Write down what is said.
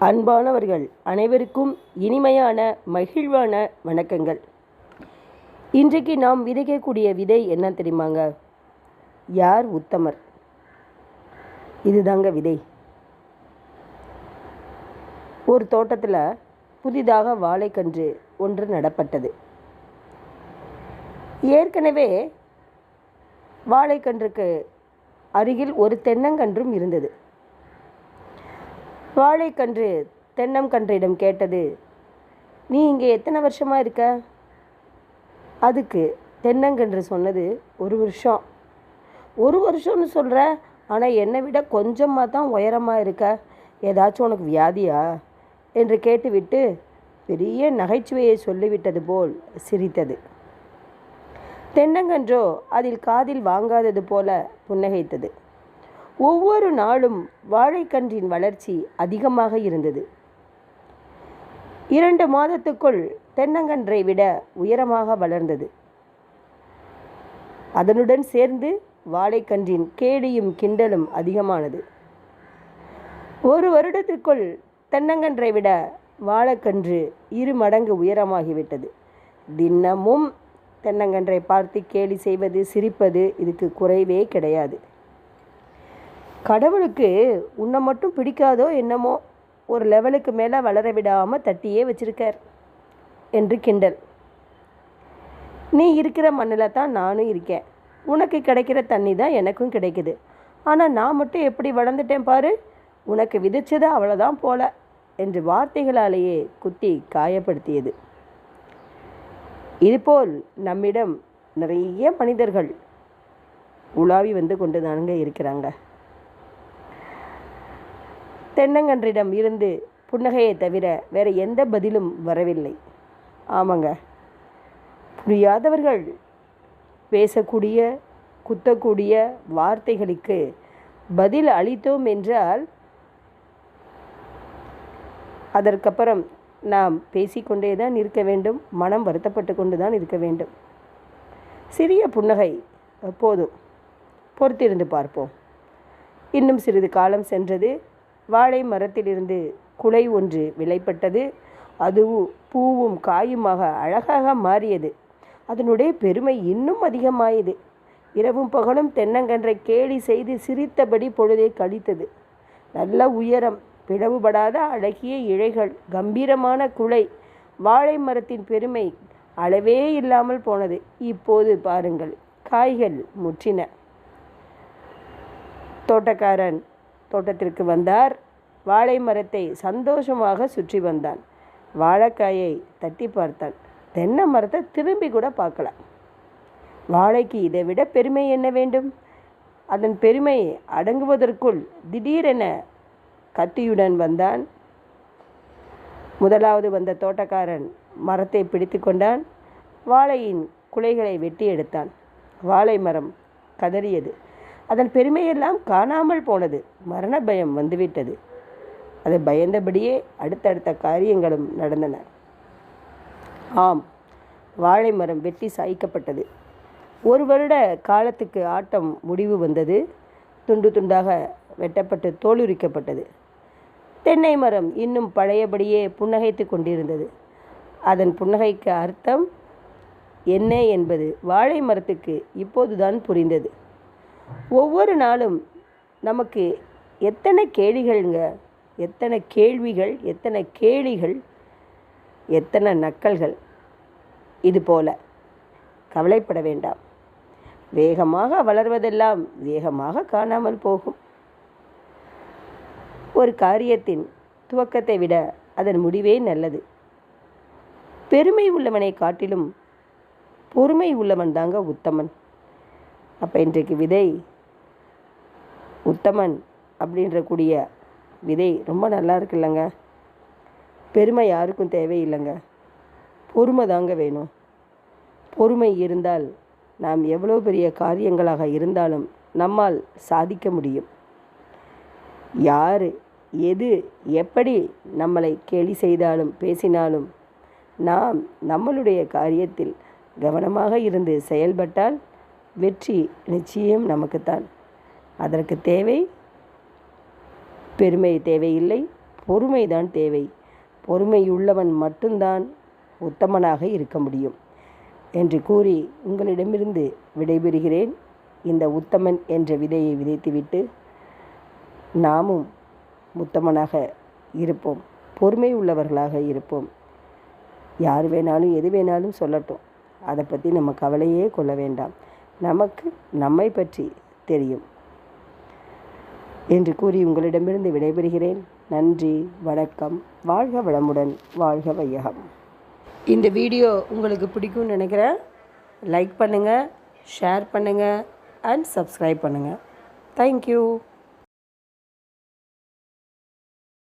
அன்பானவர்கள் அனைவருக்கும் இனிமையான மகிழ்வான வணக்கங்கள். இன்றைக்கு நாம் விதைக்கக்கூடிய விதை என்ன தெரியுமாங்க? யார் உத்தமர்? இதுதாங்க விதை. ஒரு தோட்டத்தில் புதிதாக வாழைக்கன்று ஒன்று நடப்பட்டது. ஏற்கனவே வாழைக்கன்றுக்கு அருகில் ஒரு தென்னங்கன்றும் இருந்தது. வாழைக்கன்று தென்னங்கன்றிடம் கேட்டது, நீ இங்கே எத்தனை வருஷமாக இருக்க? அதுக்கு தென்னங்கன்று சொன்னது, 1 வருஷம். 1 வருஷம்னு சொல்கிற, ஆனால் என்னை விட கொஞ்சமாக தான் உயரமாக இருக்க. ஏதாச்சும் உனக்கு வியாதியா என்று கேட்டுவிட்டு பெரிய நகைச்சுவையை சொல்லிவிட்டது போல் சிரித்தது. தென்னங்கன்றோ அதில் காதில் வாங்காதது போல புன்னகைத்தது. ஒவ்வொரு நாளும் வாழைக்கன்றின் வளர்ச்சி அதிகமாக இருந்தது. 2 மாதத்துக்குள் தென்னங்கன்றை விட உயரமாக வளர்ந்தது. அதனுடன் சேர்ந்து வாழைக்கன்றின் கேலியும் கிண்டலும் அதிகமானது. 1 வருடத்திற்குள் தென்னங்கன்றை விட வாழைக்கன்று 2 மடங்கு உயரமாகிவிட்டது. தினமும் தென்னங்கன்றை பார்த்து கேலி செய்வது, சிரிப்பது இதுக்கு குறைவே கிடையாது. கடவுளுக்கு உன்னை மட்டும் பிடிக்காதோ என்னமோ, ஒரு லெவலுக்கு மேலே வளர விடாமல் தட்டியே வச்சிருக்கார் என்று கிண்டல். நீ இருக்கிற மண்ணில் தான் நானும் இருக்கேன். உனக்கு கிடைக்கிற தண்ணி தான் எனக்கும் கிடைக்குது. ஆனால் நான் மட்டும் எப்படி வளர்ந்துட்டேன் பாரு, உனக்கு விதிச்சது அவ்வளோதான் போல என்று வார்த்தைகளாலேயே குத்தி காயப்படுத்தியது. இதுபோல் நம்மிடம் நிறைய மனிதர்கள் உலாவி வந்து கொண்டு தானுங்க இருக்கிறாங்க. தென்னங்கன்றிடம் இருந்து புன்னகையை தவிர வேறு எந்த பதிலும் வரவில்லை. ஆமாங்க, புரியாதவர்கள் பேசக்கூடிய குத்தக்கூடிய வார்த்தைகளுக்கு பதில் அளித்தோம் என்றால் அதற்கப்புறம் நாம் பேசிக்கொண்டே தான் இருக்க வேண்டும். மனம் வருத்தப்பட்டு கொண்டு தான் இருக்க வேண்டும். சிறிய புன்னகை போதும், பொறுத்திருந்து பார்ப்போம். இன்னும் சிறிது காலம் சென்றது. வாழை மரத்திலிருந்து குலை ஒன்று விலைப்பட்டது. அதுவும் பூவும் காயுமாக அழகாக மாறியது. அதனுடைய பெருமை இன்னும் அதிகமாயது. இரவும் பகலும் தென்னங்கன்றை கேலி செய்து சிரித்தபடி பொழுதை கழித்தது. நல்ல உயரம், பிளவுபடாத அழகிய இழைகள், கம்பீரமான குலை. வாழை மரத்தின் பெருமை அளவே இல்லாமல் போனது. இப்போது பாருங்கள், காய்கள் முற்றின. தோட்டக்காரன் தோட்டத்திற்கு வந்தார். வாழை மரத்தை சந்தோஷமாக சுற்றி வந்தான். வாழைக்காயை தட்டி பார்த்தான். தென்னை மரத்தை திரும்பி கூட பார்க்கல. வாழைக்கு இதை விட பெருமை என்ன வேண்டும்? அதன் பெருமை அடங்குவதற்குள் திடீரென கத்தியுடன் வந்தான். முதலாவது வந்த தோட்டக்காரன் மரத்தை பிடித்து கொண்டான். வாழையின் குலைகளை வெட்டி எடுத்தான். வாழை மரம் கதறியது. அதன் பெருமையெல்லாம் காணாமல் போனது. மரண பயம் வந்துவிட்டது. அது பயந்தபடியே அடுத்தடுத்த காரியங்களும் நடந்தன. ஆம், வாழை மரம் வெட்டி சாய்க்கப்பட்டது. 1 வருட காலத்துக்கு ஆட்டம் முடிவு வந்தது. துண்டு துண்டாக வெட்டப்பட்டு தோலுரிக்கப்பட்டது. தென்னை மரம் இன்னும் பழையபடியே புன்னகைத்து கொண்டிருந்தது. அதன் புன்னகைக்கு அர்த்தம் என்ன என்பது வாழை மரத்துக்கு இப்போதுதான் புரிந்தது. ஒவ்வொரு நாளும் நமக்கு எத்தனை கேலிகள்ங்க, எத்தனை கேள்விகள், எத்தனை கேலிகள், எத்தனை நக்கல்கள். இது போல கவலைப்பட வேண்டாம். வேகமாக வளர்வதெல்லாம் வேகமாக காணாமல் போகும். ஒரு காரியத்தின் துவக்கத்தை விட அதன் முடிவே நல்லது. பெருமை உள்ளவனை காட்டிலும் பொறுமை உள்ளவன் தாங்க உத்தமன். அப்போ இன்றைக்கு விதை உத்தமன் அப்படின்ற கூடிய விதை ரொம்ப நல்லா இருக்குல்லங்க. பெருமை யாருக்கும் தேவையில்லைங்க. பொறுமை தாங்க வேணும். பொறுமை இருந்தால் நாம் எவ்வளோ பெரிய காரியங்களாக இருந்தாலும் நம்மால் சாதிக்க முடியும். யார் எது எப்படி நம்மளை கேலி செய்தாலும் பேசினாலும் நாம் நம்மளுடைய காரியத்தில் கவனமாக இருந்து செயல்பட்டால் வெற்றி நிச்சயம் நமக்குத்தான். அதற்கு தேவை பெருமை தேவையில்லை, பொறுமைதான் தேவை. பொறுமையுள்ளவன் மட்டும்தான் உத்தமனாக இருக்க முடியும் என்று கூறி உங்களிடமிருந்து விடைபெறுகிறேன். இந்த உத்தமன் என்ற விதையை விதைத்துவிட்டு நாமும் உத்தமனாக இருப்போம், பொறுமை உள்ளவர்களாக இருப்போம். யார் வேணாலும் எது வேணாலும் சொல்லட்டும், அதை பற்றி நம்ம கவலையே கொள்ள வேண்டாம். நமக்கு நம்மை பற்றி தெரியும் என்று கூறி உங்களிடமிருந்து விடைபெறுகிறேன். நன்றி, வணக்கம். வாழ்க வளமுடன், வாழ்க வையகம். இந்த வீடியோ உங்களுக்கு பிடிக்கும்னு நினைக்கிறேன். லைக் பண்ணுங்கள், ஷேர் பண்ணுங்கள் அண்ட் சப்ஸ்கிரைப் பண்ணுங்கள். தேங்க்யூ.